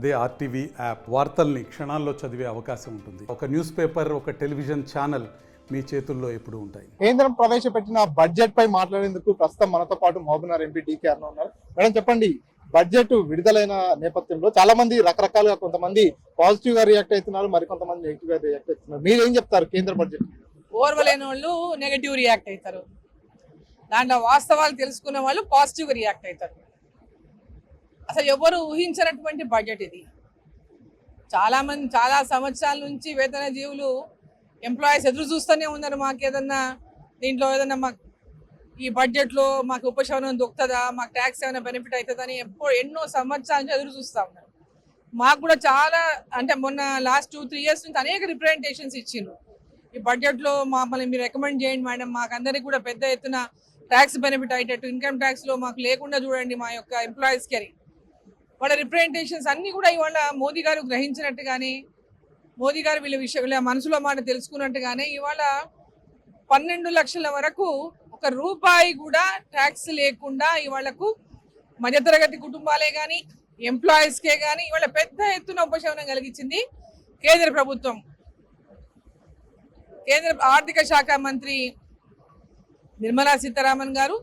అదే RTV app వార్తల్ని క్షణాల్లో చదివే అవకాశం ఉంటుంది. ఒక న్యూస్ పేపర్, ఒక టెలివిజన్ ఛానల్ మీ చేతుల్లో ఎప్పుడూ ఉంటాయి. కేంద్రం ప్రవేశపెట్టిన బడ్జెట్ పై మాట్లాడేందుకు ప్రస్తుతం మనతో పాటు మహబూబ్నగర్ ఎంపీ డీకే అరుణ ఉన్నారు. మేడం చెప్పండి, బడ్జెట్ విడుదలైన నేపథ్యంలో చాలా మంది రకరకాలుగా, కొంతమంది పాజిటివ్ గా రియాక్ట్ అవుతున్నారు, మరి కొంతమంది నెగిటివ్ గా రియాక్ట్ అవుతున్నారు. మీరేం చెప్తారు కేంద్ర బడ్జెట్? ఓర్వలేని వాళ్ళు నెగటివ్ రియాక్ట్ అవుతారు, దాంట్లో వాస్తవాలు తెలుసుకున్న వాళ్ళు పాజిటివ్ రియాక్ట్ అవుతారు. అసలు ఎవరు ఊహించినటువంటి బడ్జెట్ ఇది. చాలా సంవత్సరాల నుంచి వేతన జీవులు ఎంప్లాయీస్ ఎదురు చూస్తూనే ఉన్నారు. మాకు ఏదన్నా దీంట్లో ఏదన్నా మాకు ఈ బడ్జెట్లో మాకు ఉపశమనం దొరుకుతుందా, మాకు ట్యాక్స్ ఏమైనా బెనిఫిట్ అవుతుందని ఎన్నో సంవత్సరాల నుంచి ఎదురు చూస్తూ ఉన్నారు. మాకు కూడా చాలా అంటే మొన్న లాస్ట్ 2-3 years నుంచి అనేక రిప్రజెంటేషన్స్ ఇచ్చిండ్రు. ఈ బడ్జెట్లో మమ్మల్ని మీరు రికమెండ్ చేయండి మేడం, మాకు అందరికీ కూడా పెద్ద ఎత్తున ట్యాక్స్ బెనిఫిట్ అయ్యేటట్టు, ఇన్కమ్ ట్యాక్స్లో మాకు లేకుండా చూడండి మా యొక్క ఎంప్లాయీస్కి అని వాళ్ళ రిప్రజెంటేషన్స్ అన్నీ కూడా ఇవాళ మోదీ గారు గ్రహించినట్టుగానే, మోదీ గారు వీళ్ళ మనసులో మాట తెలుసుకున్నట్టుగానే ఇవాళ 12 లక్షల వరకు ఒక రూపాయి కూడా ట్యాక్స్ లేకుండా ఇవాళకు మధ్యతరగతి కుటుంబాలే కానీ ఎంప్లాయీస్కే కానీ ఇవాళ పెద్ద ఎత్తున ఉపశమనం కలిగించింది కేంద్ర ప్రభుత్వం. కేంద్ర ఆర్థిక శాఖ మంత్రి నిర్మలా సీతారామన్ గారు,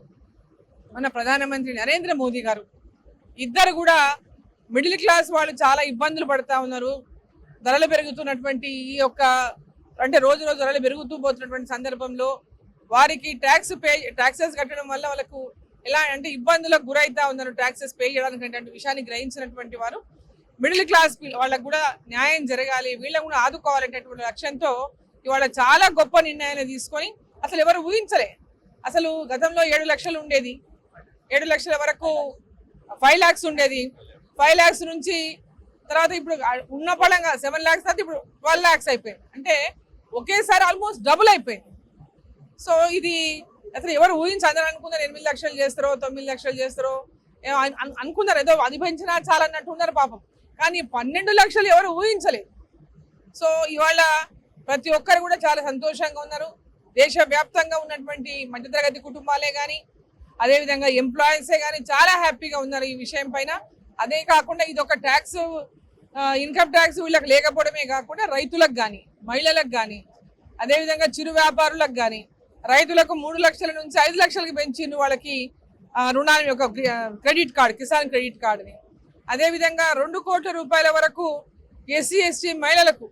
మన ప్రధానమంత్రి నరేంద్ర మోదీ గారు ఇద్దరు కూడా మిడిల్ క్లాస్ వాళ్ళు చాలా ఇబ్బందులు పడతా ఉన్నారు. ధరలు పెరుగుతున్నటువంటి ఈ యొక్క అంటే రోజు ధరలు పెరుగుతూ పోతున్నటువంటి సందర్భంలో వారికి ట్యాక్సెస్ కట్టడం వల్ల వాళ్ళకు ఎలా అంటే ఇబ్బందులకు గురైతా ఉన్నారు. ట్యాక్సెస్ పే చేయడానికి విషయాన్ని గ్రహించినటువంటి వారు మిడిల్ క్లాస్ వాళ్ళకు కూడా న్యాయం జరగాలి, వీళ్ళకు కూడా ఆదుకోవాలనేటువంటి లక్ష్యంతో ఇవాళ చాలా గొప్ప నిర్ణయాన్ని తీసుకొని అసలు ఎవరు ఊహించలే. అసలు గతంలో 7 లక్షలు ఉండేది, 7 లక్షల వరకు 5 lakhs ఉండేది. 5 lakhs నుంచి తర్వాత ఇప్పుడు ఉన్న పడంగా 7 lakhs తర్వాత ఇప్పుడు 12 lakhs అయిపోయింది. అంటే ఒకేసారి ఆల్మోస్ట్ డబుల్ అయిపోయింది. సో ఇది అసలు ఎవరు అందరూ అనుకున్నారు 8 లక్షలు చేస్తారో 9 లక్షలు చేస్తారో అనుకున్నారు, ఏదో అది పెంచినా చాలా అన్నట్టు ఉన్నారు పాపం. కానీ 12 లక్షలు ఎవరు ఊహించలేదు. సో ఇవాళ ప్రతి ఒక్కరు కూడా చాలా సంతోషంగా ఉన్నారు. దేశవ్యాప్తంగా ఉన్నటువంటి మధ్యతరగతి కుటుంబాలే కానీ అదేవిధంగా ఎంప్లాయీసే కానీ చాలా హ్యాపీగా ఉన్నారు ఈ విషయం పైన. అదే కాకుండా ఇది ఒక ట్యాక్స్, ఇన్కమ్ ట్యాక్స్ వీళ్ళకి లేకపోవడమే కాకుండా రైతులకు కానీ మహిళలకు కానీ అదేవిధంగా చిరు వ్యాపారులకు కానీ రైతులకు 3 లక్షల నుంచి 5 లక్షలకి పెంచిండు వాళ్ళకి రుణాల యొక్క క్రెడిట్ కార్డు, కిసాన్ క్రెడిట్ కార్డుని. అదేవిధంగా 2 కోట్ల రూపాయల వరకు ఎస్సీ ఎస్టీ మహిళలకు,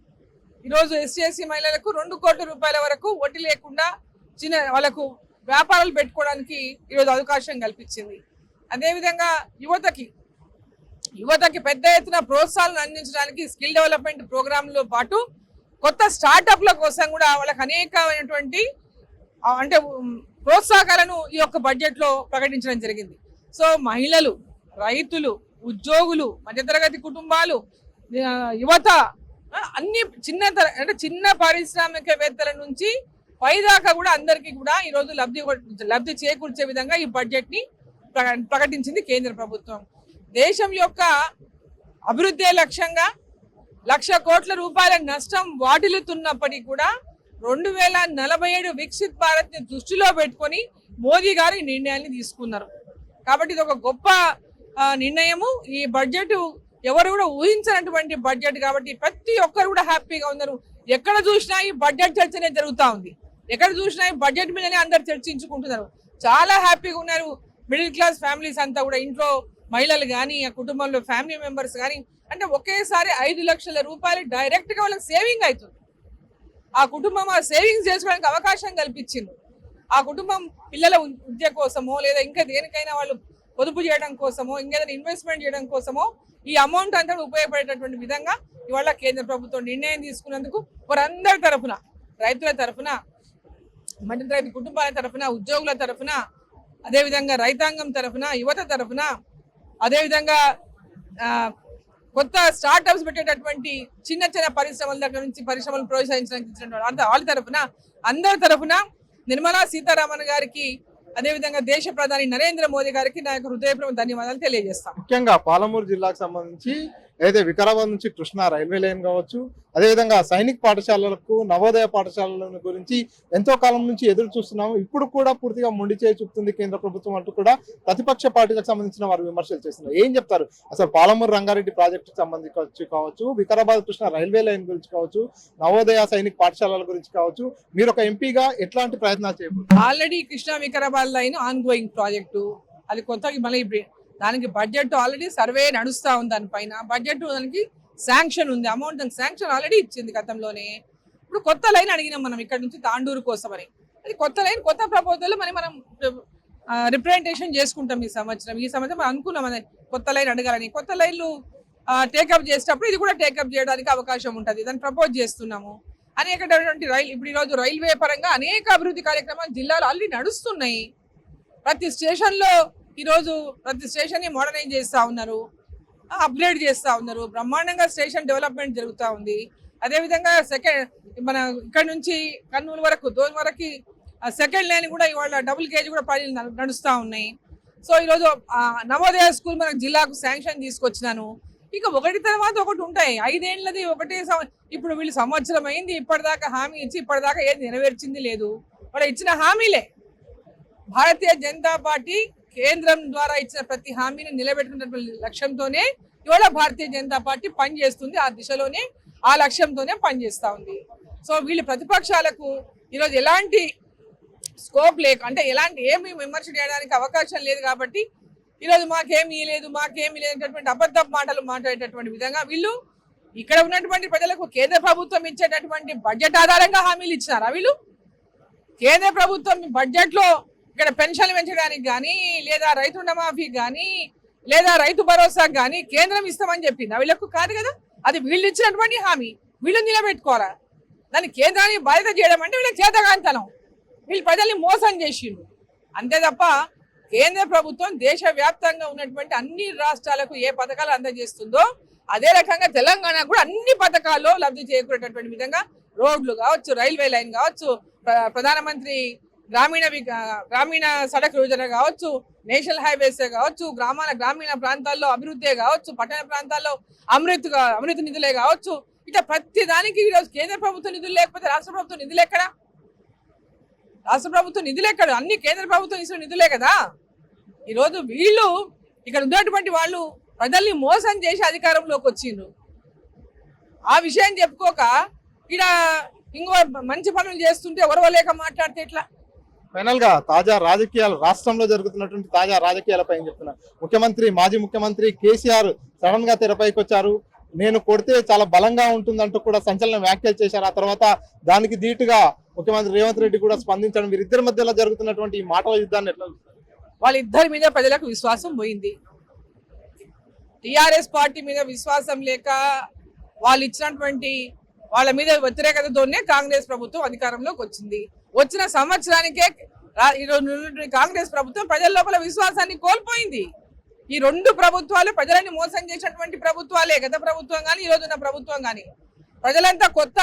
ఈరోజు ఎస్సీ ఎస్టీ మహిళలకు 2 కోట్ల రూపాయల వరకు వడ్డీ లేకుండా చిన్న వాళ్ళకు వ్యాపారాలు పెట్టుకోవడానికి ఈరోజు అవకాశం కల్పించింది. అదేవిధంగా యువతకి పెద్ద ఎత్తున ప్రోత్సాహాలను అందించడానికి స్కిల్ డెవలప్మెంట్ ప్రోగ్రాంలో పాటు కొత్త స్టార్టప్ల కోసం కూడా వాళ్ళకి అనేకమైనటువంటి అంటే ప్రోత్సాహకాలను ఈ యొక్క బడ్జెట్లో ప్రకటించడం జరిగింది. సో మహిళలు, రైతులు, ఉద్యోగులు, మధ్యతరగతి కుటుంబాలు, యువత అన్ని చిన్న పారిశ్రామికవేత్తల నుంచి పైదాకా కూడా అందరికీ కూడా ఈరోజు లబ్ధి చేకూర్చే విధంగా ఈ బడ్జెట్ని ప్రకటించింది కేంద్ర ప్రభుత్వం. దేశం యొక్క అభివృద్ధి లక్ష్యంగా 1,00,000 కోట్ల రూపాయల నష్టం వాటిల్లుతున్నప్పటికీ కూడా 2047 వికసిత్ భారత్ ని దృష్టిలో పెట్టుకొని మోదీ గారు ఈ నిర్ణయాన్ని తీసుకున్నారు. కాబట్టి ఇది ఒక గొప్ప నిర్ణయము. ఈ బడ్జెట్ ఎవరు కూడా ఊహించినటువంటి బడ్జెట్ కాబట్టి ప్రతి ఒక్కరు కూడా హ్యాపీగా ఉన్నారు. ఎక్కడ చూసినా ఈ బడ్జెట్ చర్చనే జరుగుతూ ఉంది, ఎక్కడ చూసినా ఈ బడ్జెట్ మీదనే అందరు చర్చించుకుంటున్నారు. చాలా హ్యాపీగా ఉన్నారు మిడిల్ క్లాస్ ఫ్యామిలీస్ అంతా కూడా. ఇంట్లో మహిళలు కానీ ఆ కుటుంబంలో ఫ్యామిలీ మెంబర్స్ కానీ అంటే ఒకేసారి 5 లక్షల రూపాయలు డైరెక్ట్గా వాళ్ళకి సేవింగ్ అవుతుంది. ఆ కుటుంబం ఆ సేవింగ్స్ చేసుకోవడానికి అవకాశం కల్పించింది. ఆ కుటుంబం పిల్లల విద్య కోసమో లేదా ఇంకా దేనికైనా వాళ్ళు పొదుపు చేయడం కోసమో ఇంకేదైనా ఇన్వెస్ట్మెంట్ చేయడం కోసమో ఈ అమౌంట్ అంతా ఉపయోగపడేటటువంటి విధంగా ఇవాళ కేంద్ర ప్రభుత్వం నిర్ణయం తీసుకున్నందుకు వారందరి తరఫున, రైతుల తరఫున, మధ్యతరగతి కుటుంబాల తరఫున, ఉద్యోగుల తరఫున, అదేవిధంగా రైతాంగం తరఫున, యువత తరఫున, అదేవిధంగా కొత్త స్టార్ట్అప్స్ పెట్టేటటువంటి చిన్న పరిశ్రమల దగ్గర నుంచి పరిశ్రమలు ప్రోత్సహించడానికి వాళ్ళ తరఫున, అందరి తరఫున నిర్మలా సీతారామన్ గారికి అదేవిధంగా దేశ ప్రధాని నరేంద్ర మోదీ గారికి నా యొక్క హృదయపూర్వక ధన్యవాదాలు తెలియజేస్తాను. ముఖ్యంగా పాలమూరు జిల్లాకు సంబంధించి అయితే వికారాబాద్ నుంచి కృష్ణా రైల్వే లైన్ కావచ్చు, అదేవిధంగా సైనిక్ పాఠశాలలకు నవోదయ పాఠశాలల గురించి ఎంతో కాలం నుంచి ఎదురు చూస్తున్నాము. ఇప్పుడు కూడా పూర్తిగా మొండి చేయి చూపుతుంది కేంద్ర ప్రభుత్వం అంటూ కూడా ప్రతిపక్ష పార్టీలకు సంబంధించిన వారు విమర్శలు చేస్తున్నారు. ఏం చెప్తారు అసలు పాలమూరు రంగారెడ్డి ప్రాజెక్టుకు సంబంధించి కావచ్చు, వికారాబాద్ కృష్ణా రైల్వే లైన్ గురించి కావచ్చు, నవోదయ సైనిక్ పాఠశాలల గురించి కావచ్చు, మీరు ఒక ఎంపీగా ఎట్లాంటి ప్రయత్నాలు చేయబోతున్నారు? Already Krishna Vikarabad line on going project, అది కొత్తగా మళ్ళీ దానికి బడ్జెట్ ఆల్రెడీ సర్వే నడుస్తా ఉంది. దానిపైన బడ్జెట్ దానికి శాంక్షన్ ఉంది, అమౌంట్ దానికి శాంక్షన్ ఆల్రెడీ ఇచ్చింది గతంలోనే. ఇప్పుడు కొత్త లైన్ అడిగినాం మనం ఇక్కడ నుంచి తాండూరు కోసమని. అది కొత్త లైన్, కొత్త ప్రపోజల్ మనం రిప్రజెంటేషన్ చేసుకుంటాం ఈ సంవత్సరం మనం అనుకున్నాం అది కొత్త లైన్ అడగాలని. కొత్త లైన్లు టేకప్ చేసేటప్పుడు ఇది కూడా టేకప్ చేయడానికి అవకాశం ఉంటుంది, దాన్ని ప్రపోజ్ చేస్తున్నాము. అనేకటువంటి ఇప్పుడు ఈరోజు రైల్వే పరంగా అనేక అభివృద్ధి కార్యక్రమాలు జిల్లాలో ఆల్రెడీ నడుస్తున్నాయి. ప్రతి స్టేషన్లో ఈరోజు ప్రతి స్టేషన్ని మోడర్నైజ్ చేస్తూ ఉన్నారు, అప్గ్రేడ్ చేస్తూ ఉన్నారు, బ్రహ్మాండంగా స్టేషన్ డెవలప్మెంట్ జరుగుతూ ఉంది. అదేవిధంగా మన ఇక్కడ నుంచి కర్నూలు వరకు దోన్ వరకు సెకండ్ లైన్ కూడా ఇవాళ డబుల్ కేజీ కూడా పనులు నడుస్తూ ఉన్నాయి. సో ఈరోజు నవోదయ స్కూల్ మనకు జిల్లాకు శాంక్షన్ తీసుకొచ్చినాను. ఇక ఒకటి తర్వాత ఒకటి ఉంటాయి, 5 ఏళ్ళది ఒకటే. ఇప్పుడు వీళ్ళు సంవత్సరం అయింది, ఇప్పటిదాకా హామీ ఇచ్చి ఇప్పటిదాకా ఏది నెరవేర్చింది లేదు. వాళ్ళు ఇచ్చిన హామీలే. భారతీయ జనతా పార్టీ కేంద్రం ద్వారా ఇచ్చిన ప్రతి హామీని నిలబెట్టుకున్నటువంటి లక్ష్యంతోనే ఇవాళ భారతీయ జనతా పార్టీ పనిచేస్తుంది. ఆ దిశలోనే ఆ లక్ష్యంతోనే పనిచేస్తూ ఉంది. సో వీళ్ళు ప్రతిపక్షాలకు ఈరోజు ఎలాంటి స్కోప్ లేక, అంటే ఎలాంటి ఏమి విమర్శ చేయడానికి అవకాశం లేదు కాబట్టి ఈరోజు మాకేమీ లేనటువంటి అబద్ధ మాటలు మాట్లాడేటటువంటి విధంగా వీళ్ళు ఇక్కడ ఉన్నటువంటి ప్రజలకు కేంద్ర ప్రభుత్వం ఇచ్చేటటువంటి బడ్జెట్ ఆధారంగా హామీలు ఇచ్చినారా? వీళ్ళు కేంద్ర ప్రభుత్వం బడ్జెట్ లో ఇక్కడ పెన్షన్లు పెంచడానికి కానీ, లేదా రైతు రుణమాఫీ కానీ, లేదా రైతు భరోసాకు కానీ కేంద్రం ఇస్తామని చెప్పింది. వీళ్ళకు కాదు కదా, అది వీళ్ళు ఇచ్చినటువంటి హామీ, వీళ్ళు నిలబెట్టుకోరా. దాన్ని కేంద్రానికి బాధ్యత చేయడం అంటే వీళ్ళకి చేతగాంతనం. వీళ్ళు ప్రజల్ని మోసం చేసిండ్రు అంతే తప్ప కేంద్ర ప్రభుత్వం దేశవ్యాప్తంగా ఉన్నటువంటి అన్ని రాష్ట్రాలకు ఏ పథకాలు అందజేస్తుందో అదే రకంగా తెలంగాణ కూడా అన్ని పథకాల్లో లబ్ధి చేకూరేటటువంటి విధంగా రోడ్లు కావచ్చు, రైల్వే లైన్ కావచ్చు, ప్రధానమంత్రి గ్రామీణ సడక్ యోజన కావచ్చు, నేషనల్ హైవేస్ కావచ్చు, గ్రామీణ ప్రాంతాల్లో అభివృద్ధి కావచ్చు, పట్టణ ప్రాంతాల్లో అమృత నిధులే కావచ్చు, ఇట్లా ప్రతి దానికి ఈరోజు కేంద్ర ప్రభుత్వ నిధులు లేకపోతే రాష్ట్ర ప్రభుత్వం నిధులు ఎక్కడ? రాష్ట్ర ప్రభుత్వం నిధులు ఎక్కడ? అన్ని కేంద్ర ప్రభుత్వం ఇచ్చిన నిధులే కదా. ఈరోజు వీళ్ళు ఇక్కడ ఉన్నటువంటి వాళ్ళు ప్రజల్ని మోసం చేసి అధికారంలోకి వచ్చిండ్రు. ఆ విషయం చెప్పుకోక ఇక్కడ ఇంకో మంచి పనులు చేస్తుంటే ఒరవలేక మాట్లాడితే ఎట్లా? ఫైనల్ గా తాజా రాజకీయాలు, రాష్ట్రంలో జరుగుతున్నటువంటి తాజా రాజకీయాలపై ఏం చెప్తున్నారు? మాజీ ముఖ్యమంత్రి కేసీఆర్ సడన్ గా తెరపైకి వచ్చారు. నేను కొడితే చాలా బలంగా ఉంటుందంటూ కూడా సంచలన వ్యాఖ్యలు చేశారు. ఆ తర్వాత దానికి ధీటుగా ముఖ్యమంత్రి రేవంత్ రెడ్డి కూడా స్పందించడం. వీరిద్దరి మధ్యలో జరుగుతున్నటువంటి ఈ మాటల యుద్ధాన్ని ఎట్లా చూస్తారు? వాళ్ళిద్దరి మీద ప్రజలకు విశ్వాసం పోయింది. టిఆర్ఎస్ పార్టీ మీద విశ్వాసం లేక వాళ్ళు ఇచ్చినటువంటి వాళ్ళ మీద వ్యతిరేకతతోనే కాంగ్రెస్ ప్రభుత్వం అధికారంలోకి వచ్చింది. వచ్చిన సంవత్సరానికే ఈరోజు కాంగ్రెస్ ప్రభుత్వం ప్రజల లోపల విశ్వాసాన్ని కోల్పోయింది. ఈ రెండు ప్రభుత్వాలు ప్రజలని మోసం చేసినటువంటి ప్రభుత్వాలే, గత ప్రభుత్వం కానీ ఈ రోజున్న ప్రభుత్వం కానీ. ప్రజలంతా కొత్త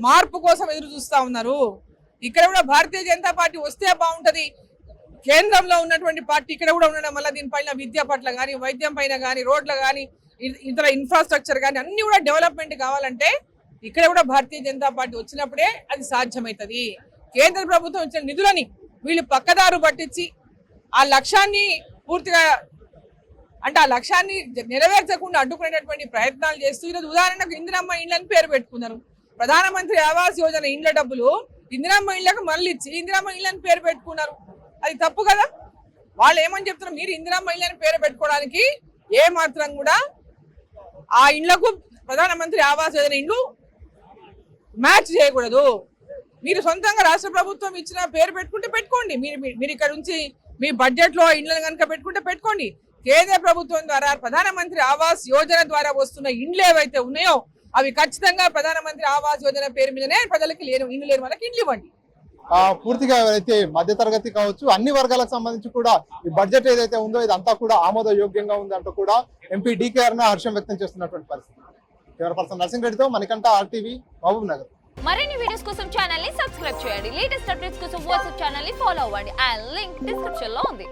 మార్పు కోసం ఎదురు చూస్తా ఉన్నారు. ఇక్కడ కూడా భారతీయ జనతా పార్టీ వస్తే బాగుంటది. కేంద్రంలో ఉన్నటువంటి పార్టీ ఇక్కడ కూడా ఉండడం వల్ల దీనిపైన విద్య పట్ల కానీ, వైద్యం పైన కానీ, రోడ్ల కానీ, ఇతర ఇన్ఫ్రాస్ట్రక్చర్ కానీ అన్ని కూడా డెవలప్మెంట్ కావాలంటే ఇక్కడ కూడా భారతీయ జనతా పార్టీ వచ్చినప్పుడే అది సాధ్యమవుతుంది. కేంద్ర ప్రభుత్వం ఇచ్చిన నిధులని వీళ్ళు పక్కదారు పట్టించి ఆ లక్ష్యాన్ని పూర్తిగా అంటే ఆ లక్ష్యాన్ని నెరవేర్చకుండా అడ్డుకునేటటువంటి ప్రయత్నాలు చేస్తూ ఈరోజు ఉదాహరణకు ఇందిరమ్మ ఇండ్లని పేరు పెట్టుకున్నారు. ప్రధానమంత్రి ఆవాస్ యోజన ఇండ్ల డబ్బులు ఇందిరమ్మ ఇండ్లకు మళ్ళీ ఇచ్చి ఇందిరమ్మ ఇండ్లని పేరు పెట్టుకున్నారు. అది తప్పు కదా. వాళ్ళు ఏమని చెప్తున్నారు? మీరు ఇందిరమ్మ ఇండ్లని పేరు పెట్టుకోవడానికి ఏ మాత్రం కూడా ఆ ఇండ్లకు ప్రధానమంత్రి ఆవాస్ యోజన ఇండ్లు మ్యాచ్ చేయకూడదు. మీరు సొంతంగా రాష్ట్ర ప్రభుత్వం ఇచ్చిన పేరు పెట్టుకుంటే పెట్టుకోండి. మీరు ఇక్కడ నుంచి మీ బడ్జెట్ లో ఇండ్లను కనుక పెట్టుకుంటే పెట్టుకోండి. కేంద్ర ప్రభుత్వం ద్వారా ప్రధానమంత్రి ఆవాస్ యోజన ద్వారా వస్తున్న ఇండ్లు ఏవైతే ఉన్నాయో అవి ఖచ్చితంగా ప్రధానమంత్రి ఆవాస్ యోజన పేరు మీదనే ప్రజలకి ఇండ్లు లేని వాళ్ళకి ఇండ్లు ఇవ్వండి. పూర్తిగా ఎవరైతే మధ్యతరగతి కావచ్చు అన్ని వర్గాలకు సంబంధించి కూడా ఈ బడ్జెట్ ఏదైతే ఉందో ఇదంతా కూడా ఆమోదయోగ్యంగా ఉందంటూ కూడా ఎంపీ డీకేఆర్ హర్షం వ్యక్తం చేస్తున్నటువంటి పరిస్థితి. కెమెరా పర్సన్ నర్సింగ్ రెడ్డితో మణికంఠ, RTV, మహబూబ్ నగర్. మరిన్ని వీడియోస్ కోసం ఛానల్ ని సబ్స్క్రైబ్ చేయండి. లేటెస్ట్ అప్డేట్స్ కోసం వాట్సాప్ ఛానల్ ని ఫాలో అవ్వండి. ఆ లింక్ డిస్క్రిప్షన్ లో ఉంది.